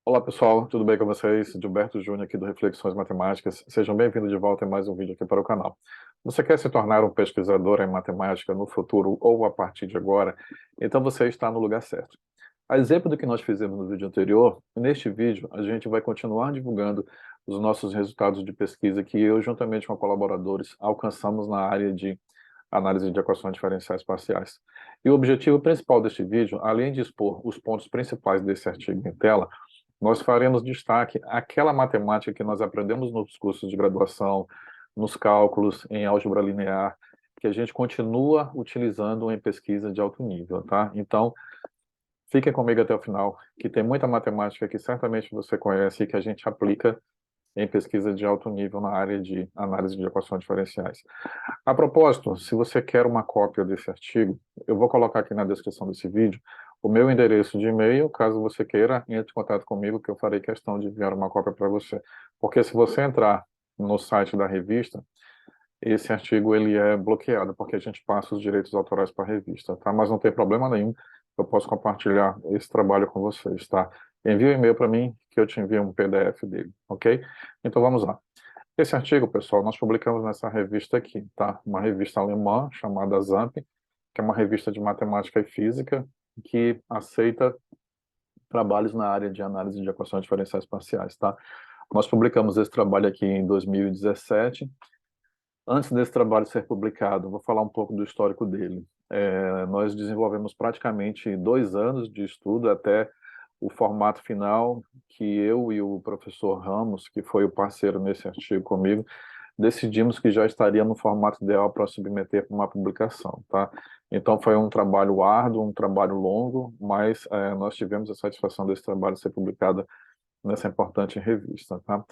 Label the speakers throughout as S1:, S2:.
S1: Olá pessoal, tudo bem com vocês? Gilberto Júnior aqui do Reflexões Matemáticas. Sejam bem-vindos de volta em mais um vídeo aqui para o canal. Você quer se tornar um pesquisador em matemática no futuro ou a partir de agora? Então você está no lugar certo. A exemplo do que nós fizemos no vídeo anterior, neste vídeo a gente vai continuar divulgando os nossos resultados de pesquisa que eu, juntamente com colaboradores, alcançamos na área de análise de equações diferenciais parciais. E o objetivo principal deste vídeo, além de expor os pontos principais desse artigo em tela, nós faremos destaque àquela matemática que nós aprendemos nos cursos de graduação, nos cálculos, em álgebra linear, que a gente continua utilizando em pesquisa de alto nível, tá? Então, fiquem comigo até o final, que tem muita matemática que certamente você conhece e que a gente aplica em pesquisa de alto nível na área de análise de equações diferenciais. A propósito, se você quer uma cópia desse artigo, eu vou colocar aqui na descrição desse vídeo o meu endereço de e-mail, caso você queira, entre em contato comigo, que eu farei questão de enviar uma cópia para você. Porque se você entrar no site da revista, esse artigo ele é bloqueado, porque a gente passa os direitos autorais para a revista, tá? Mas não tem problema nenhum, eu posso compartilhar esse trabalho com vocês, tá? Envie um e-mail para mim, que eu te envio um PDF dele, ok? Então vamos lá. Esse artigo, pessoal, nós publicamos nessa revista aqui, tá? Uma revista alemã chamada ZAMP, que é uma revista de matemática e física que aceita trabalhos na área de análise de equações diferenciais parciais, tá? Nós publicamos esse trabalho aqui em 2017. Antes desse trabalho ser publicado, vou falar um pouco do histórico dele. Nós desenvolvemos praticamente 2 anos de estudo até o formato final que eu e o professor Ramos, que foi o parceiro nesse artigo comigo, decidimos que já estaria no formato ideal para submeter para uma publicação, tá? Então foi um trabalho árduo, um trabalho longo, mas nós tivemos a satisfação desse trabalho ser publicado nessa importante revista, tá?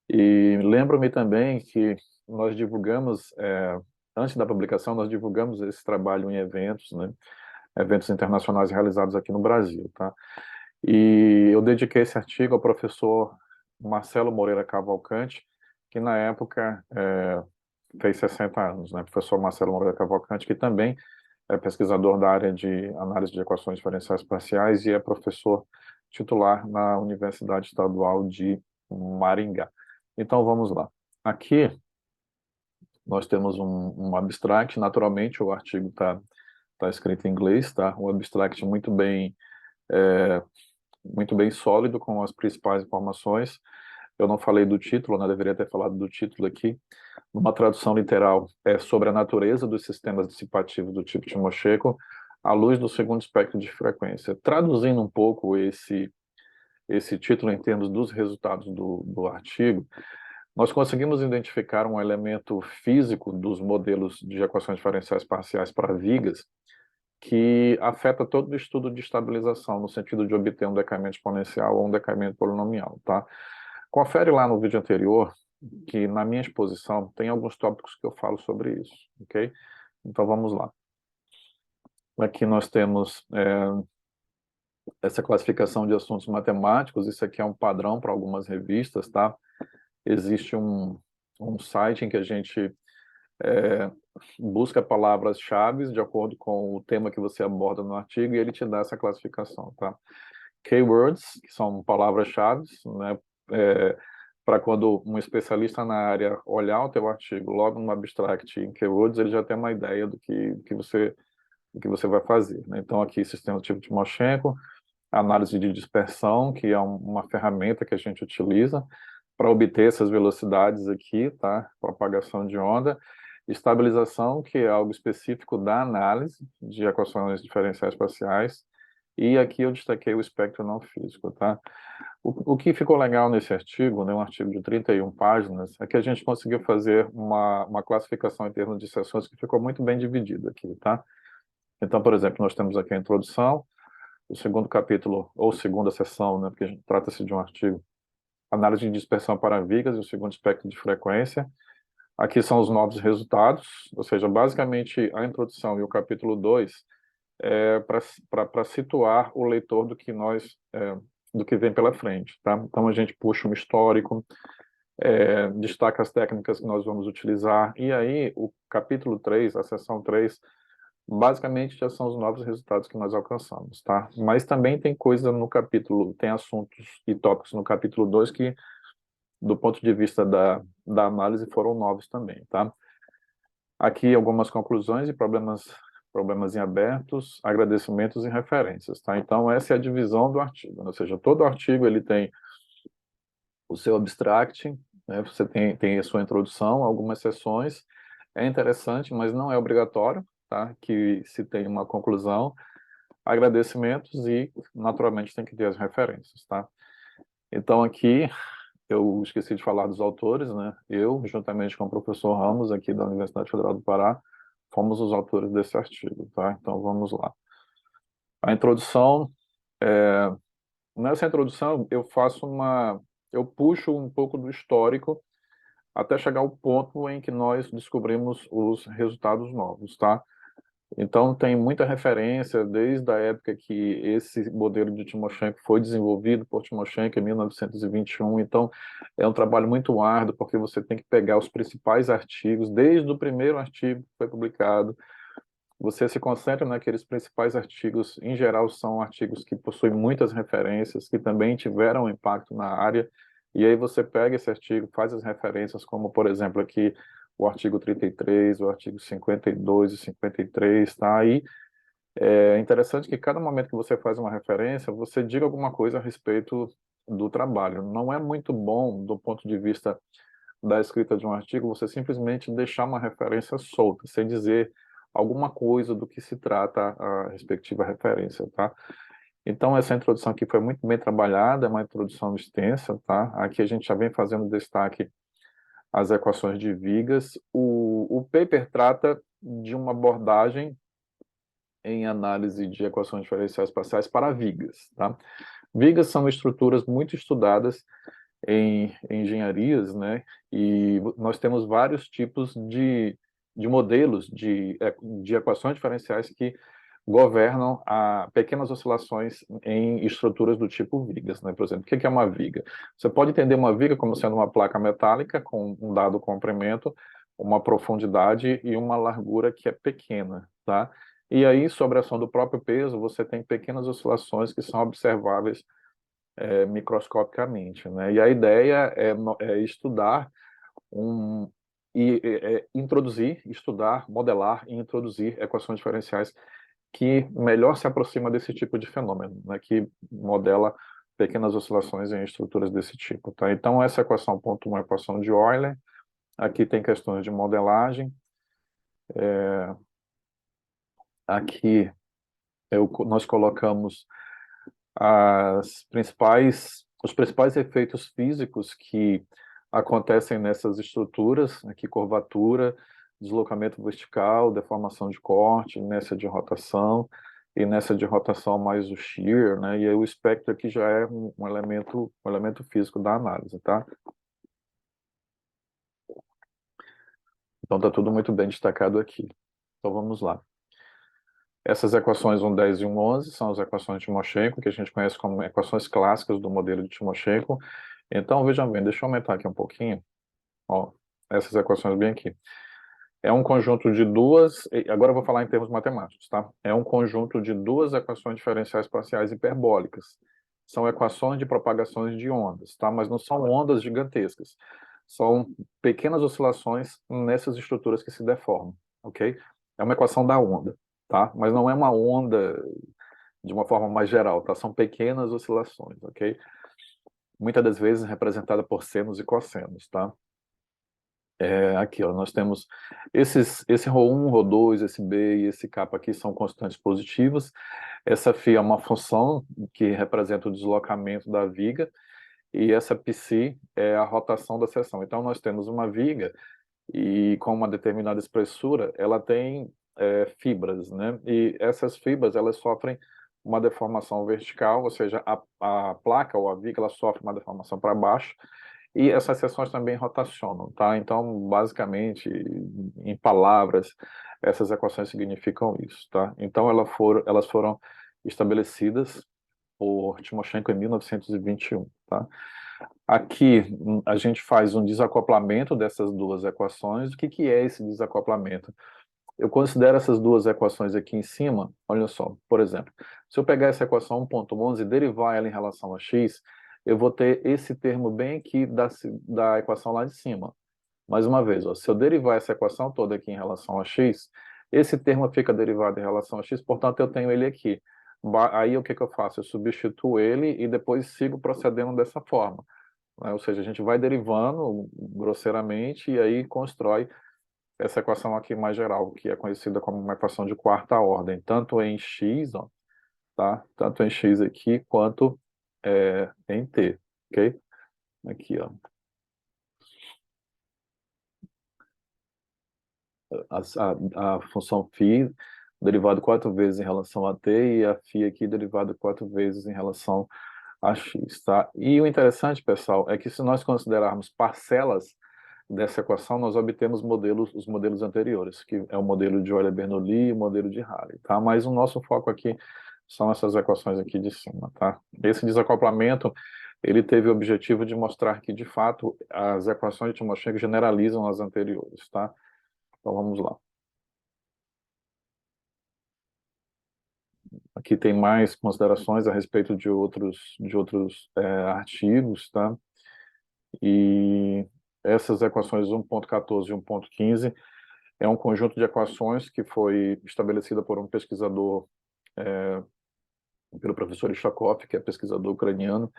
S1: E lembro-me também que nós divulgamos, antes da publicação, nós divulgamos esse trabalho em eventos, né? Eventos internacionais realizados aqui no Brasil, tá? E eu dediquei esse artigo ao professor Marcelo Moreira Cavalcante, que na época fez 60 anos, né? Professor Marcelo Moreira Cavalcante, que também é pesquisador da área de análise de equações diferenciais parciais e é professor titular na Universidade Estadual de Maringá. Então vamos lá. Aqui nós temos um abstract, naturalmente o artigo tá escrito em inglês, tá? Um abstract é, muito bem sólido com as principais informações. Eu não falei do título, né? Deveria ter falado do título aqui. Uma tradução literal é sobre a natureza dos sistemas dissipativos do tipo Timoshenko à luz do segundo espectro de frequência. Traduzindo um pouco esse título em termos dos resultados do artigo, nós conseguimos identificar um elemento físico dos modelos de equações diferenciais parciais para vigas que afeta todo o estudo de estabilização, no sentido de obter um decaimento exponencial ou um decaimento polinomial, tá? Confere lá no vídeo anterior, que na minha exposição tem alguns tópicos que eu falo sobre isso, ok? Então vamos lá. Aqui nós temos essa classificação de assuntos matemáticos, isso aqui é um padrão para algumas revistas, tá? Existe um site em que a gente é, busca palavras-chave de acordo com o tema que você aborda no artigo e ele te dá essa classificação, tá? Keywords, que são palavras-chave, né? Para quando um especialista na área olhar o teu artigo logo no abstract em keywords, ele já tem uma ideia do que você vai fazer, né? Então aqui sistema tipo Timoshenko, análise de dispersão, que é uma ferramenta que a gente utiliza para obter essas velocidades aqui, tá? Propagação de onda, estabilização, que é algo específico da análise de equações diferenciais parciais, e aqui eu destaquei o espectro não físico, tá? O que ficou legal nesse artigo, né, um artigo de 31 páginas, é que a gente conseguiu fazer uma classificação em termos de seções que ficou muito bem dividida aqui, tá? Então, por exemplo, nós temos aqui a introdução, o segundo capítulo, ou segunda seção, né, porque trata-se de um artigo, análise de dispersão para vigas e o segundo espectro de frequência. Aqui são os novos resultados, ou seja, basicamente a introdução e o capítulo 2 para situar o leitor do que vem pela frente, tá? Então a gente puxa um histórico, destaca as técnicas que nós vamos utilizar, e aí o capítulo 3, a seção 3, basicamente já são os novos resultados que nós alcançamos, tá? Mas também tem coisa no capítulo, tem assuntos e tópicos no capítulo 2 que, do ponto de vista da análise, foram novos também, tá? Aqui algumas conclusões e problemas em abertos, agradecimentos e referências, tá? Então essa é a divisão do artigo, né? Ou seja, todo artigo ele tem o seu abstract, né? Você tem a sua introdução, algumas seções, é interessante, mas não é obrigatório, tá? Que se tenha uma conclusão, agradecimentos e, naturalmente, tem que ter as referências, tá? Então aqui eu esqueci de falar dos autores, né? Eu, juntamente com o professor Ramos, aqui da Universidade Federal do Pará, fomos os autores desse artigo, tá? Então vamos lá. A introdução, nessa introdução eu puxo um pouco do histórico até chegar ao ponto em que nós descobrimos os resultados novos, tá? Então tem muita referência desde a época que esse modelo de Timoshenko foi desenvolvido por Timoshenko em 1921. Então é um trabalho muito árduo porque você tem que pegar os principais artigos, desde o primeiro artigo que foi publicado, você se concentra naqueles principais artigos, em geral são artigos que possuem muitas referências, que também tiveram impacto na área, e aí você pega esse artigo, faz as referências, como por exemplo aqui o artigo 33, o artigo 52 e 53, tá? Aí é interessante que cada momento que você faz uma referência, você diga alguma coisa a respeito do trabalho. Não é muito bom, do ponto de vista da escrita de um artigo, você simplesmente deixar uma referência solta, sem dizer alguma coisa do que se trata a respectiva referência, tá? Então, essa introdução aqui foi muito bem trabalhada, é uma introdução extensa, tá? Aqui a gente já vem fazendo destaque às equações de vigas. O paper trata de uma abordagem em análise de equações diferenciais parciais para vigas, tá? Vigas são estruturas muito estudadas em engenharias, né? E nós temos vários tipos de modelos de equações diferenciais que governam a pequenas oscilações em estruturas do tipo vigas, né? Por exemplo, o que é uma viga? Você pode entender uma viga como sendo uma placa metálica com um dado comprimento, uma profundidade e uma largura que é pequena, tá? E aí, sobre a ação do próprio peso, você tem pequenas oscilações que são observáveis microscopicamente, né? E a ideia é estudar um introduzir, estudar, modelar e introduzir equações diferenciais que melhor se aproxima desse tipo de fenômeno, né? Que modela pequenas oscilações em estruturas desse tipo, tá? Então essa equação ponto 1 é a equação de Euler. Aqui tem questões de modelagem. Aqui nós colocamos os principais efeitos físicos que acontecem nessas estruturas, aqui curvatura, deslocamento vertical, deformação de corte, inércia de rotação, e nessa de rotação mais o shear, né? E aí o espectro aqui já é um elemento físico da análise, tá? Então tá tudo muito bem destacado aqui. Então vamos lá. Essas equações 1,10 e 1,11 são as equações de Timoshenko, que a gente conhece como equações clássicas do modelo de Timoshenko. Então, vejam bem, deixa eu aumentar aqui um pouquinho. Ó, essas equações bem aqui. É um conjunto de duas, agora eu vou falar em termos matemáticos, tá? É um conjunto de duas equações diferenciais parciais hiperbólicas. São equações de propagações de ondas, tá? Mas não são ondas gigantescas. São pequenas oscilações nessas estruturas que se deformam, ok? É uma equação da onda, tá? Mas não é uma onda de uma forma mais geral, tá? São pequenas oscilações, ok? Muitas das vezes representada por senos e cossenos, tá? Aqui, ó, nós temos esse ρ1, ρ2, esse B e esse K aqui são constantes positivas. Essa φ é uma função que representa o deslocamento da viga e essa psi é a rotação da seção. Então, nós temos uma viga e com uma determinada espessura, ela tem fibras, né? E essas fibras, elas sofrem uma deformação vertical, ou seja, a placa ou a viga, ela sofre uma deformação para baixo, e essas seções também rotacionam, tá? Então, basicamente, em palavras, essas equações significam isso, tá? Então, elas foram estabelecidas por Timoshenko em 1921, tá? Aqui, a gente faz um desacoplamento dessas duas equações. O que é esse desacoplamento? eu considero essas duas equações aqui em cima, olha só, por exemplo, se eu pegar essa equação 1.11 e derivar ela em relação a x, eu vou ter esse termo bem aqui da equação lá de cima. Mais uma vez, ó, se eu derivar essa equação toda aqui em relação a x, esse termo fica derivado em relação a x, portanto eu tenho ele aqui. Aí o que eu faço? Eu substituo ele e depois sigo procedendo dessa forma, né? Ou seja, a gente vai derivando grosseiramente e aí constrói essa equação aqui mais geral, que é conhecida como uma equação de quarta ordem, tanto em x, ó, tá? Tanto em x aqui quanto em t, ok? Aqui, ó. A função φ derivado 4 vezes em relação a t e a φ aqui derivado 4 vezes em relação a x, tá? E o interessante, pessoal, é que se nós considerarmos parcelas dessa equação, nós obtemos os modelos anteriores, que é o modelo de Euler-Bernoulli e o modelo de Rayleigh, tá? Mas o nosso foco aqui são essas equações aqui de cima, tá? Esse desacoplamento, ele teve o objetivo de mostrar que, de fato, as equações de Timoshenko generalizam as anteriores, tá? Então vamos lá. Aqui tem mais considerações a respeito de outros artigos, tá? E essas equações 1.14 e 1.15 é um conjunto de equações que foi estabelecida por um pesquisador, pelo professor Ishakov, que é pesquisador ucraniano.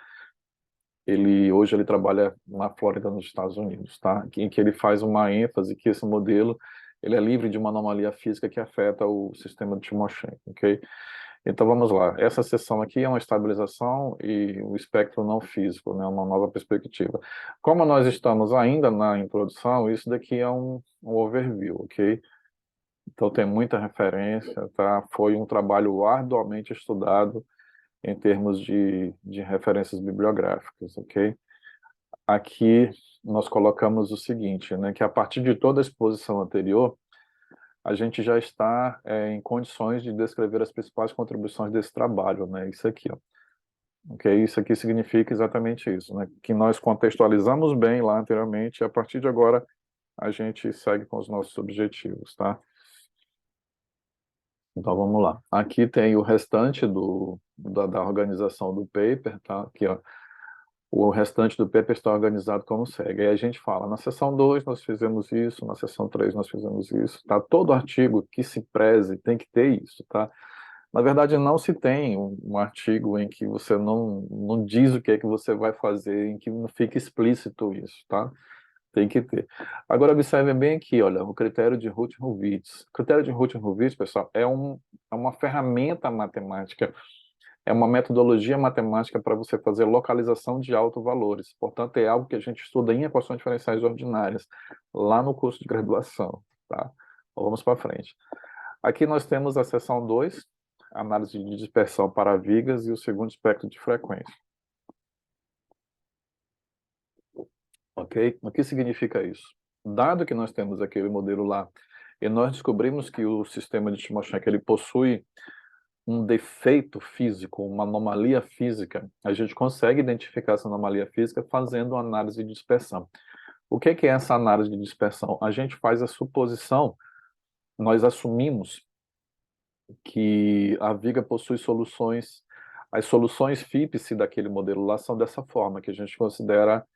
S1: Hoje ele trabalha na Flórida, nos Estados Unidos, tá? Em que ele faz uma ênfase que esse modelo ele é livre de uma anomalia física que afeta o sistema de Timoshenko, ok? Então vamos lá. Essa seção aqui é uma estabilização e o espectro não físico, né? Uma nova perspectiva. Como nós estamos ainda na introdução, isso daqui é um overview, ok? Então tem muita referência, tá? Foi um trabalho arduamente estudado em termos de referências bibliográficas, ok? Aqui nós colocamos o seguinte, né? Que a partir de toda a exposição anterior, a gente já está em condições de descrever as principais contribuições desse trabalho, né? Isso aqui, ó. Okay? Isso aqui significa exatamente isso, né? Que nós contextualizamos bem lá anteriormente e a partir de agora a gente segue com os nossos objetivos, tá? Então vamos lá. Aqui tem o restante da organização do paper, tá? Aqui, ó. O restante do paper está organizado como segue. Aí a gente fala, na seção 2 nós fizemos isso, na seção 3 nós fizemos isso, tá? Todo artigo que se preze tem que ter isso, tá? Na verdade, não se tem um artigo em que você não diz o que é que você vai fazer, em que não fica explícito isso, tá? Tem que ter. Agora, observe bem aqui, olha, o critério de Hutton-Hurwitz. O critério de Hutton-Hurwitz, pessoal, é uma ferramenta matemática, é uma metodologia matemática para você fazer localização de autovalores. Portanto, é algo que a gente estuda em equações diferenciais ordinárias, lá no curso de graduação, tá? Então, vamos para frente. Aqui nós temos a seção 2, análise de dispersão para vigas e o segundo espectro de frequência. Ok? O que significa isso? Dado que nós temos aquele modelo lá, e nós descobrimos que o sistema de Timoshenko ele possui um defeito físico, uma anomalia física, a gente consegue identificar essa anomalia física fazendo uma análise de dispersão. O que é essa análise de dispersão? A gente faz a suposição, nós assumimos que a viga possui soluções, as soluções FIPS daquele modelo lá são dessa forma, que a gente considera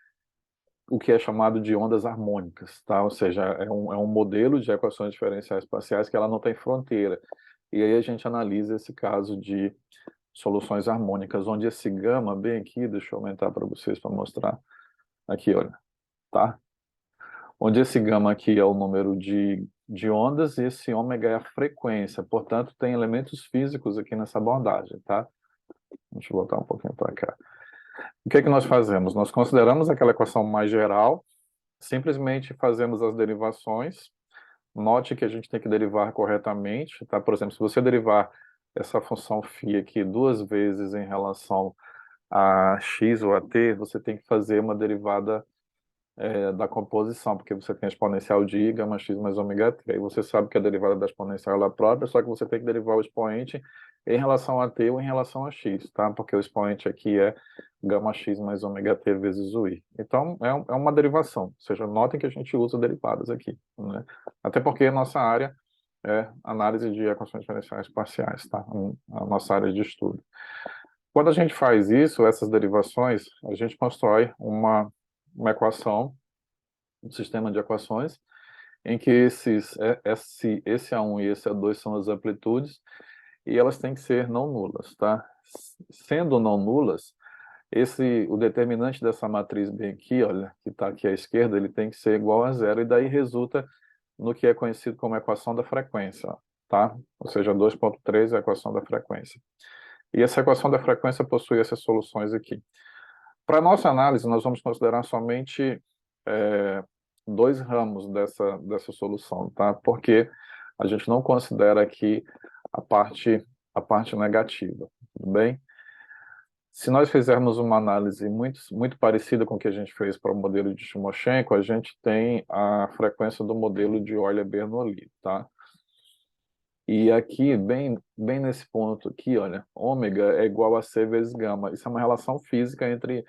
S1: o que é chamado de ondas harmônicas, tá? Ou seja, é um modelo de equações diferenciais parciais que ela não tem fronteira. E aí a gente analisa esse caso de soluções harmônicas, onde esse gama, bem aqui, deixa eu aumentar para vocês para mostrar, aqui, olha, tá? Onde esse gama aqui é o número de ondas e esse ômega é a frequência, portanto, tem elementos físicos aqui nessa abordagem, tá? Deixa eu voltar um pouquinho para cá. O que é que nós fazemos? Nós consideramos aquela equação mais geral, simplesmente fazemos as derivações. Note que a gente tem que derivar corretamente, tá? Por exemplo, se você derivar essa função φ aqui duas vezes em relação a x ou a t, você tem que fazer uma derivada da composição, porque você tem a exponencial de I, gama x mais ômega t. Aí você sabe que a derivada da exponencial é ela própria, só que você tem que derivar o expoente em relação a t ou em relação a x, tá? Porque o expoente aqui é gama x mais ômega t vezes o I. Então, é uma derivação. Ou seja, notem que a gente usa derivadas aqui, né? Até porque a nossa área é análise de equações diferenciais parciais, tá? A nossa área de estudo. Quando a gente faz isso, essas derivações, a gente constrói uma equação, um sistema de equações, em que esse A1 e esse A2 são as amplitudes, e elas têm que ser não nulas, tá? Sendo não nulas, o determinante dessa matriz bem aqui, olha, que está aqui à esquerda, ele tem que ser igual a zero, e daí resulta no que é conhecido como equação da frequência, ó, tá? Ou seja, 2.3 é a equação da frequência. E essa equação da frequência possui essas soluções aqui. Para nossa análise, nós vamos considerar somente dois ramos dessa solução, tá? Porque a gente não considera aqui a parte negativa, tudo bem? Se nós fizermos uma análise muito parecida com o que a gente fez para o modelo de Timoshenko, a gente tem a frequência do modelo de Euler-Bernoulli, tá? E aqui, bem nesse ponto aqui, olha, ômega é igual a C vezes gama. Isso é uma relação física entre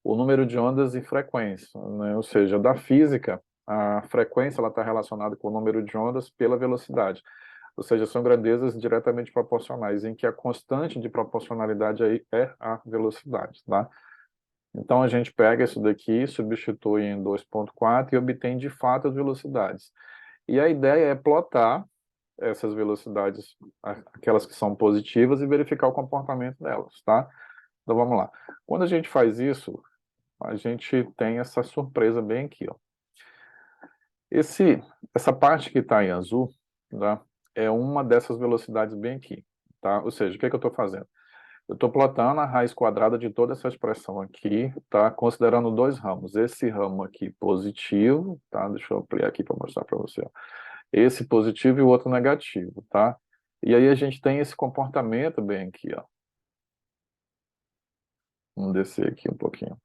S1: o número de ondas e frequência, né? Ou seja, da física, a frequência está relacionada com o número de ondas pela velocidade. Ou seja, são grandezas diretamente proporcionais, em que a constante de proporcionalidade aí é a velocidade, tá? Então, a gente pega isso daqui, substitui em 2.4 e obtém, de fato, as velocidades. E a ideia é plotar essas velocidades, aquelas que são positivas, e verificar o comportamento delas, tá? Então, vamos lá. Quando a gente faz isso, a gente tem essa surpresa bem aqui, ó. Essa parte que está em azul, tá, é uma dessas velocidades bem aqui, tá? Ou seja, o que é que eu estou fazendo? Eu estou plotando a raiz quadrada de toda essa expressão aqui, tá? Considerando dois ramos. Esse ramo aqui positivo, tá? Deixa eu ampliar aqui para mostrar para você, ó. Esse positivo e o outro negativo, tá? E aí a gente tem esse comportamento bem aqui, ó. Vamos descer aqui um pouquinho.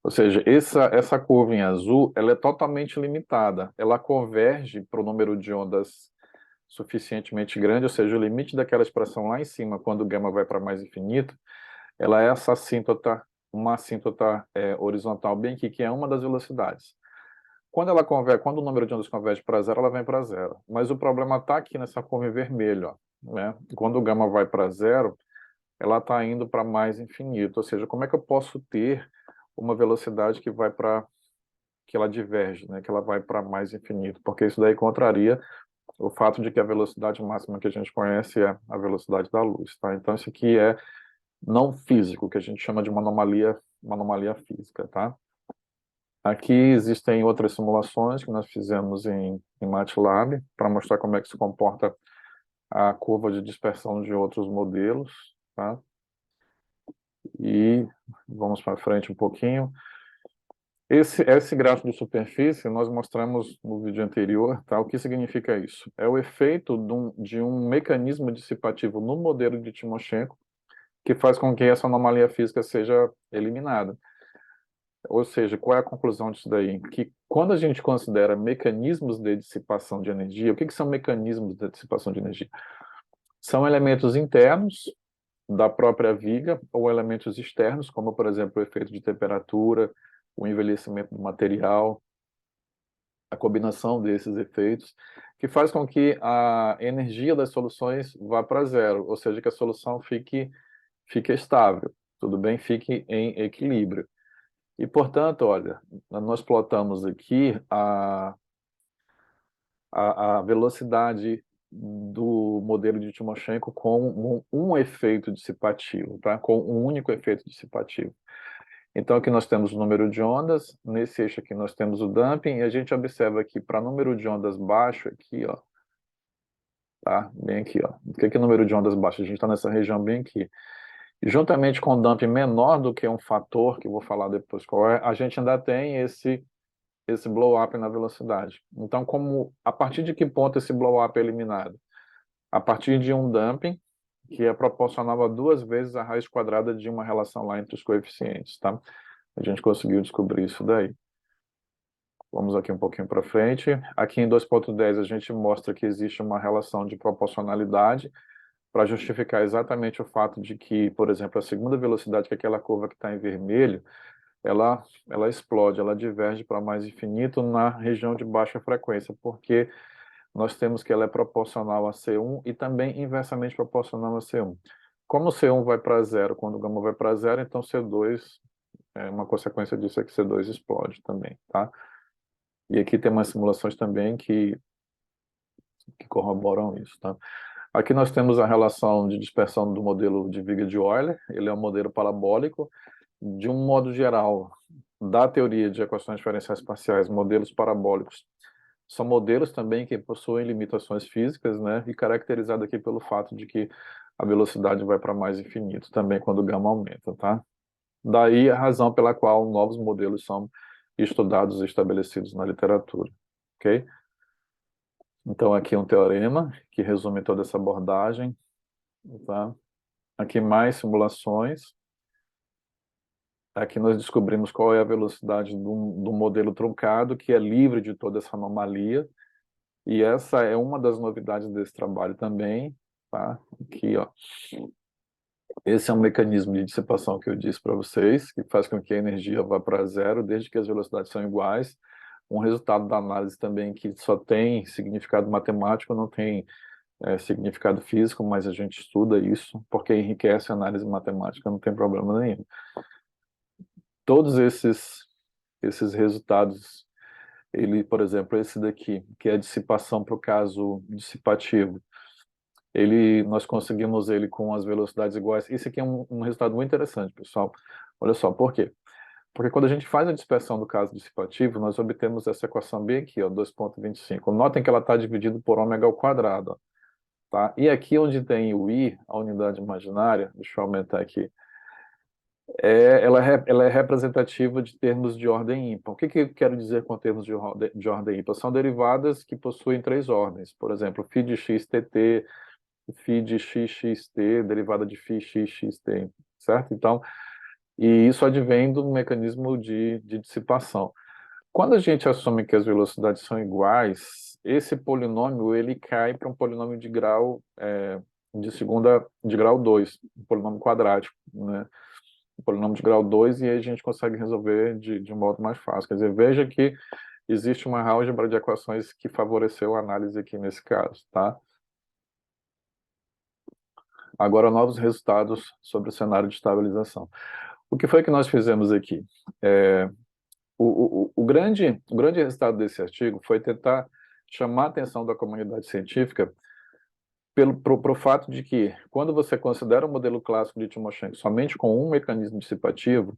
S1: Ou seja, essa curva em azul, ela é totalmente limitada. Ela converge para o número de ondas suficientemente grande, ou seja, o limite daquela expressão lá em cima, quando o gama vai para mais infinito, ela é essa assíntota, uma assíntota horizontal bem aqui, que é uma das velocidades. Quando o número de ondas converge para zero, ela vem para zero. Mas o problema está aqui nessa curva em vermelho, ó, né? Quando o gama vai para zero, ela está indo para mais infinito. Ou seja, como é que eu posso ter uma velocidade que ela diverge, né? Que ela vai para mais infinito? Porque isso daí contraria o fato de que a velocidade máxima que a gente conhece é a velocidade da luz, tá? Então isso aqui é não físico, que a gente chama de uma anomalia física, tá? Aqui existem outras simulações que nós fizemos em MATLAB para mostrar como é que se comporta a curva de dispersão de outros modelos, tá? E vamos para frente um pouquinho. Esse gráfico de superfície nós mostramos no vídeo anterior, tá? O que significa isso? É o efeito de um mecanismo dissipativo no modelo de Timoshenko que faz com que essa anomalia física seja eliminada. Ou seja, qual é a conclusão disso daí? Que quando a gente considera mecanismos de dissipação de energia, o que são mecanismos de dissipação de energia? São elementos internos da própria viga ou elementos externos, como, por exemplo, o efeito de temperatura, o envelhecimento do material, a combinação desses efeitos, que faz com que a energia das soluções vá para zero, ou seja, que a solução fique estável, tudo bem? Fique em equilíbrio. E, portanto, olha, nós plotamos aqui a velocidade do modelo de Timoshenko com um efeito dissipativo, tá? Com um único efeito dissipativo. Então, aqui nós temos o número de ondas, nesse eixo aqui nós temos o damping, e a gente observa que para número de ondas baixo aqui, ó, tá? Bem aqui, ó. O que é número de ondas baixo? A gente está nessa região bem aqui. E juntamente com o damping menor do que um fator, que eu vou falar depois qual é, a gente ainda tem esse blow-up na velocidade. Então, a partir de que ponto esse blow-up é eliminado? A partir de um damping, que é proporcional a 2 vezes a raiz quadrada de uma relação lá entre os coeficientes, tá? A gente conseguiu descobrir isso daí. Vamos aqui um pouquinho para frente. Aqui em 2.10 a gente mostra que existe uma relação de proporcionalidade para justificar exatamente o fato de que, por exemplo, a segunda velocidade, que é aquela curva que está em vermelho, ela explode, ela diverge para mais infinito na região de baixa frequência, porque nós temos que ela é proporcional a C1 e também inversamente proporcional a C1. Como C1 vai para zero, quando o gama vai para zero, então C2, uma consequência disso é que C2 explode também, tá? E aqui tem umas simulações também que corroboram isso, tá? Aqui nós temos a relação de dispersão do modelo de viga de Euler, ele é um modelo parabólico. De um modo geral, da teoria de equações diferenciais parciais, modelos parabólicos são modelos também que possuem limitações físicas, né, e caracterizado aqui pelo fato de que a velocidade vai para mais infinito também quando o gama aumenta, tá? Daí a razão pela qual novos modelos são estudados e estabelecidos na literatura, ok? Então aqui um teorema que resume toda essa abordagem, tá? Aqui mais simulações. Aqui nós descobrimos qual é a velocidade do modelo truncado, que é livre de toda essa anomalia, e essa é uma das novidades desse trabalho também, tá? Aqui, ó. Esse é um mecanismo de dissipação que eu disse para vocês, que faz com que a energia vá para zero, desde que as velocidades são iguais. Um resultado da análise também que só tem significado matemático, não tem significado físico, mas a gente estuda isso, porque enriquece a análise matemática, não tem problema nenhum. Todos esses resultados, ele, por exemplo, esse daqui, que é a dissipação para o caso dissipativo, nós conseguimos ele com as velocidades iguais. Isso aqui é um resultado muito interessante, pessoal. Olha só, por quê? Porque quando a gente faz a dispersão do caso dissipativo, nós obtemos essa equação bem aqui, ó, 2,25. Notem que ela está dividida por ômega ao quadrado, ó, tá? E aqui onde tem o i, a unidade imaginária, deixa eu aumentar aqui, ela é representativa de termos de ordem ímpar. O que eu quero dizer com termos de ordem ímpar? São derivadas que possuem três ordens. Por exemplo, φ de x tt, φ de xxt, derivada de φ x xt, certo? Então, e isso advém do mecanismo de dissipação. Quando a gente assume que as velocidades são iguais, esse polinômio ele cai para um polinômio de grau de grau 2, um polinômio quadrático, né? Polinômio de grau 2 e aí a gente consegue resolver de um modo mais fácil. Quer dizer, veja que existe uma álgebra de equações que favoreceu a análise aqui nesse caso, tá? Agora, novos resultados sobre o cenário de estabilização. O que foi que nós fizemos aqui? O grande resultado desse artigo foi tentar chamar a atenção da comunidade científica pro fato de que, quando você considera o modelo clássico de Timoshenko somente com um mecanismo dissipativo,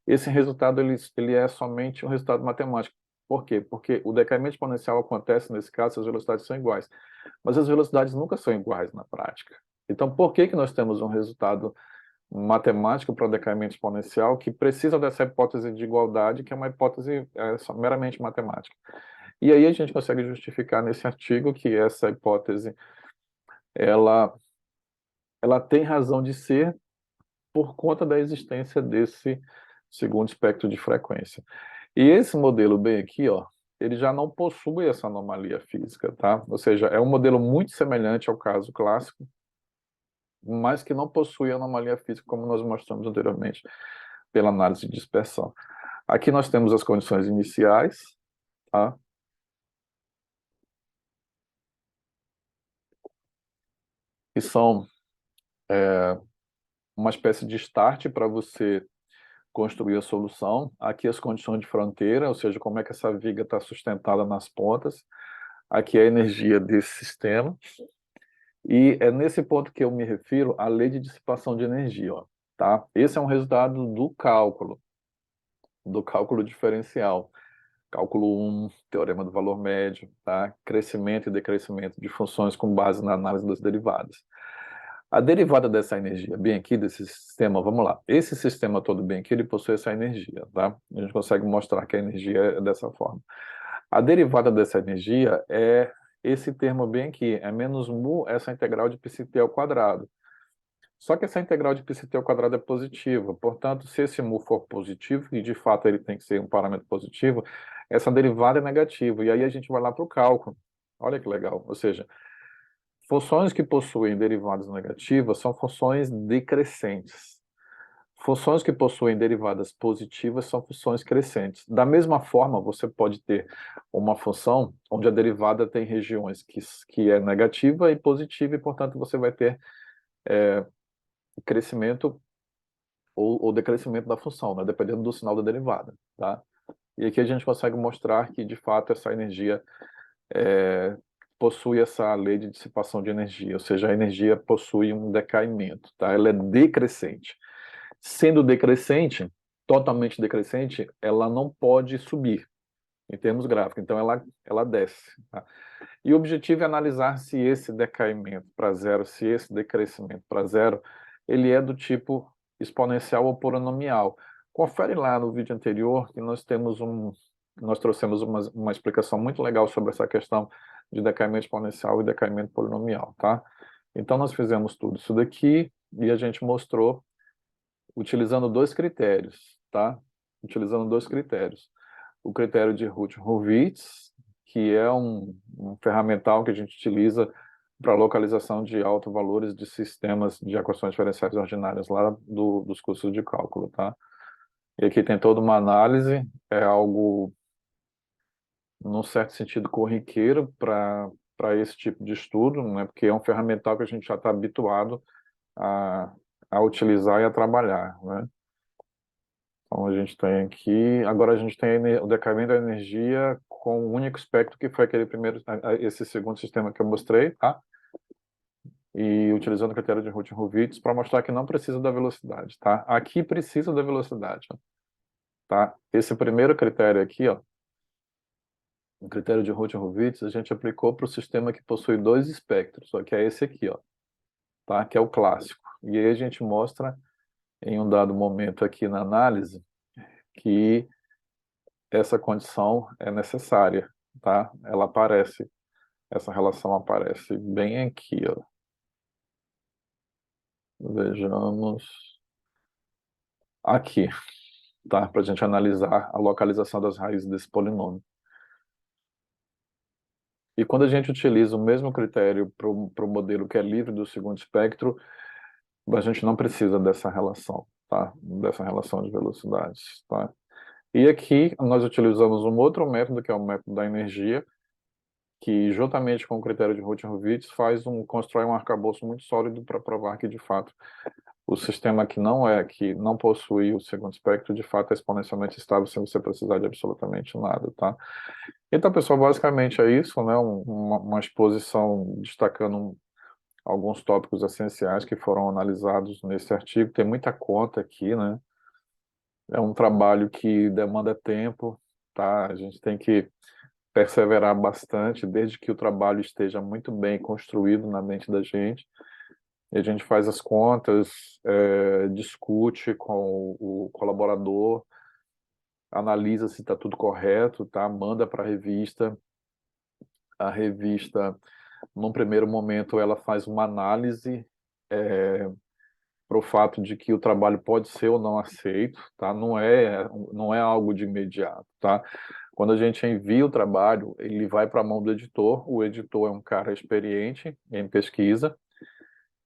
S1: esse resultado ele é somente um resultado matemático. Por quê? Porque o decaimento exponencial acontece, nesse caso, se as velocidades são iguais. Mas as velocidades nunca são iguais na prática. Então, por que nós temos um resultado matemático para o decaimento exponencial que precisa dessa hipótese de igualdade, que é uma hipótese meramente matemática? E aí a gente consegue justificar nesse artigo que essa hipótese ela tem razão de ser por conta da existência desse segundo espectro de frequência. E esse modelo bem aqui, ó, ele já não possui essa anomalia física, tá? Ou seja, é um modelo muito semelhante ao caso clássico, mas que não possui anomalia física, como nós mostramos anteriormente, pela análise de dispersão. Aqui nós temos as condições iniciais, tá? Que são uma espécie de start para você construir a solução. Aqui as condições de fronteira, ou seja, como é que essa viga está sustentada nas pontas. Aqui é a energia desse sistema. E é nesse ponto que eu me refiro à lei de dissipação de energia, ó, tá? Esse é um resultado do cálculo diferencial. Cálculo 1, teorema do valor médio, tá? Crescimento e decrescimento de funções com base na análise das derivadas. A derivada dessa energia, bem aqui, desse sistema, vamos lá. Esse sistema todo bem aqui, ele possui essa energia, tá? A gente consegue mostrar que a energia é dessa forma. A derivada dessa energia é esse termo bem aqui, é menos mu essa integral de πt ao quadrado. Só que essa integral de πt ao quadrado é positiva, portanto, se esse mu for positivo, e de fato ele tem que ser um parâmetro positivo, essa derivada é negativa, e aí a gente vai lá para o cálculo. Olha que legal, ou seja, funções que possuem derivadas negativas são funções decrescentes. Funções que possuem derivadas positivas são funções crescentes. Da mesma forma, você pode ter uma função onde a derivada tem regiões que é negativa e positiva, e, portanto, você vai ter crescimento ou decrescimento da função, né, dependendo do sinal da derivada, tá? E aqui a gente consegue mostrar que, de fato, essa energia é, possui essa lei de dissipação de energia, ou seja, a energia possui um decaimento, tá? Ela é decrescente. Sendo decrescente, totalmente decrescente, ela não pode subir em termos gráficos, então ela desce, tá? E o objetivo é analisar se esse decaimento para zero, se esse decrescimento para zero, ele é do tipo exponencial ou polinomial. Confere lá no vídeo anterior que nós trouxemos uma explicação muito legal sobre essa questão de decaimento exponencial e decaimento polinomial, tá? Então nós fizemos tudo isso daqui e a gente mostrou utilizando dois critérios, tá? Utilizando dois critérios. O critério de Hurwitz, que é um ferramental que a gente utiliza para localização de autovalores de sistemas de equações diferenciais ordinárias lá dos cursos de cálculo, tá? E aqui tem toda uma análise, é algo, num certo sentido, corriqueiro para esse tipo de estudo, né? Porque é um ferramental que a gente já está habituado a, a utilizar e a trabalhar, né? Então a gente tem aqui, agora a gente tem o decaimento da energia com o único espectro que foi aquele primeiro, esse segundo sistema que eu mostrei, tá? E utilizando o critério de Hurwitz para mostrar que não precisa da velocidade, tá? Aqui precisa da velocidade, tá? Esse primeiro critério aqui, ó, o critério de Hurwitz, a gente aplicou para o sistema que possui dois espectros, só que é esse aqui, ó, tá? Que é o clássico. E aí a gente mostra em um dado momento aqui na análise que essa condição é necessária, tá? Ela aparece, essa relação aparece bem aqui, ó. Vejamos aqui, tá? Para a gente analisar a localização das raízes desse polinômio. E quando a gente utiliza o mesmo critério para o modelo que é livre do segundo espectro, a gente não precisa dessa relação, tá? Dessa relação de velocidades, tá? E aqui nós utilizamos um outro método, que é o método da energia, que juntamente com o critério de Hurwitz constrói um arcabouço muito sólido para provar que, de fato, o sistema que não possui o segundo espectro, de fato, é exponencialmente estável sem você precisar de absolutamente nada, tá? Então, pessoal, basicamente é isso, né? Uma exposição destacando alguns tópicos essenciais que foram analisados nesse artigo. Tem muita conta aqui, né? É um trabalho que demanda tempo, tá? A gente tem que perseverar bastante, desde que o trabalho esteja muito bem construído na mente da gente. E a gente faz as contas, discute com o colaborador, analisa se está tudo correto, tá? Manda para a revista. A revista, num primeiro momento, ela faz uma análise para o fato de que o trabalho pode ser ou não aceito, tá? Não é algo de imediato, tá? Quando a gente envia o trabalho, ele vai para a mão do editor. O editor é um cara experiente em pesquisa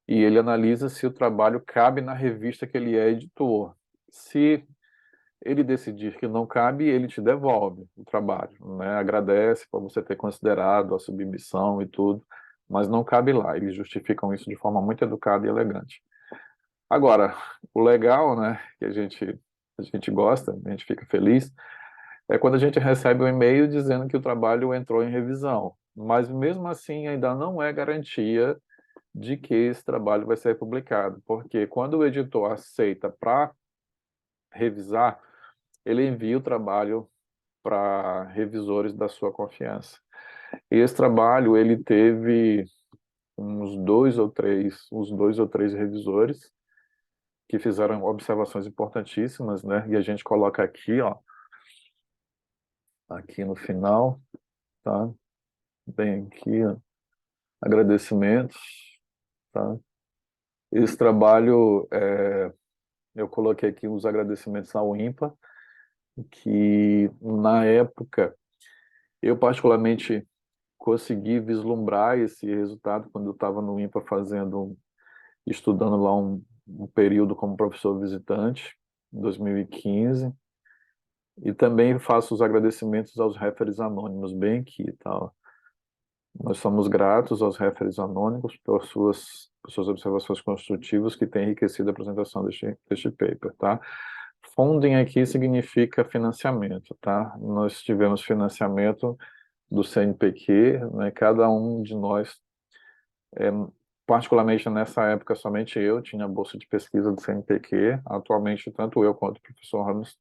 S1: e ele analisa se o trabalho cabe na revista que ele é editor. Se ele decidir que não cabe, ele te devolve o trabalho, né? Agradece por você ter considerado a submissão e tudo, mas não cabe lá. Eles justificam isso de forma muito educada e elegante. Agora, o legal, né, que a gente gosta, a gente fica feliz, é quando a gente recebe um e-mail dizendo que o trabalho entrou em revisão. Mas mesmo assim ainda não é garantia de que esse trabalho vai ser publicado, porque quando o editor aceita para revisar, ele envia o trabalho para revisores da sua confiança. E esse trabalho ele teve uns dois ou três revisores que fizeram observações importantíssimas, né? E a gente coloca aqui, ó, aqui no final, tá? Bem aqui, ó, agradecimentos, tá? Esse trabalho, eu coloquei aqui os agradecimentos ao INPA, que na época eu particularmente consegui vislumbrar esse resultado quando eu estava no INPA estudando lá um período como professor visitante, em 2015, e também faço os agradecimentos aos referees anônimos, bem aqui, tá? Nós somos gratos aos referees anônimos por suas observações construtivas que têm enriquecido a apresentação deste paper, tá? Funding aqui significa financiamento, tá? Nós tivemos financiamento do CNPq, né? Cada um de nós, particularmente nessa época, somente eu tinha bolsa de pesquisa do CNPq. Atualmente, tanto eu quanto o professor Ramos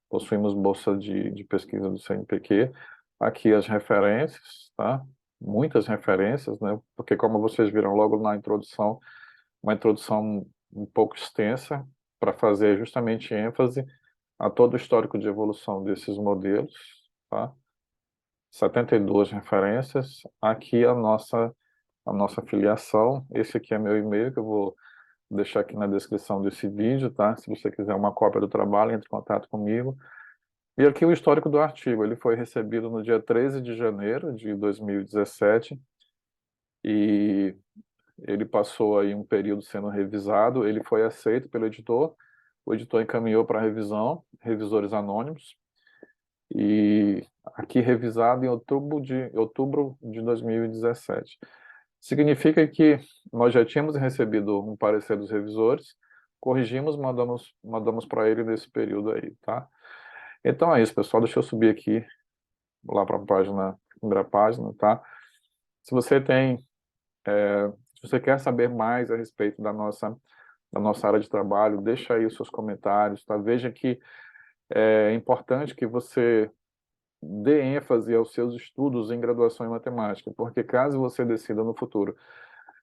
S1: possuímos bolsa de pesquisa do CNPq. Aqui as referências, tá? Muitas referências, né? Porque como vocês viram logo na introdução, uma introdução um pouco extensa para fazer justamente ênfase a todo o histórico de evolução desses modelos, tá? 72 referências. Aqui a nossa filiação. Esse aqui é meu e-mail que eu vou deixar aqui na descrição desse vídeo, tá? Se você quiser uma cópia do trabalho, entre em contato comigo. E aqui o histórico do artigo, ele foi recebido no dia 13 de janeiro de 2017 e ele passou aí um período sendo revisado, ele foi aceito pelo editor, o editor encaminhou para revisão, revisores anônimos, e aqui revisado em outubro de 2017. Significa que nós já tínhamos recebido um parecer dos revisores, corrigimos, mandamos para ele nesse período aí, tá? Então é isso, pessoal. Deixa eu subir aqui lá para a página, primeira página, tá? Se você tem, se você quer saber mais a respeito da nossa área de trabalho, deixa aí os seus comentários, tá? Veja que é importante que você dê ênfase aos seus estudos em graduação em matemática, porque caso você decida no futuro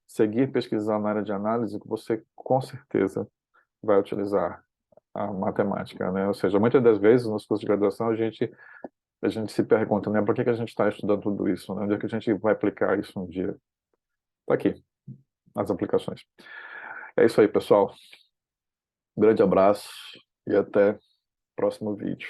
S1: seguir pesquisando na área de análise, você com certeza vai utilizar a matemática, né? Ou seja, muitas das vezes nos cursos de graduação a gente se pergunta, né, por que que a gente está estudando tudo isso, né? Onde é que a gente vai aplicar isso um dia? Está aqui, as aplicações. É isso aí, pessoal. Um grande abraço e até o próximo vídeo.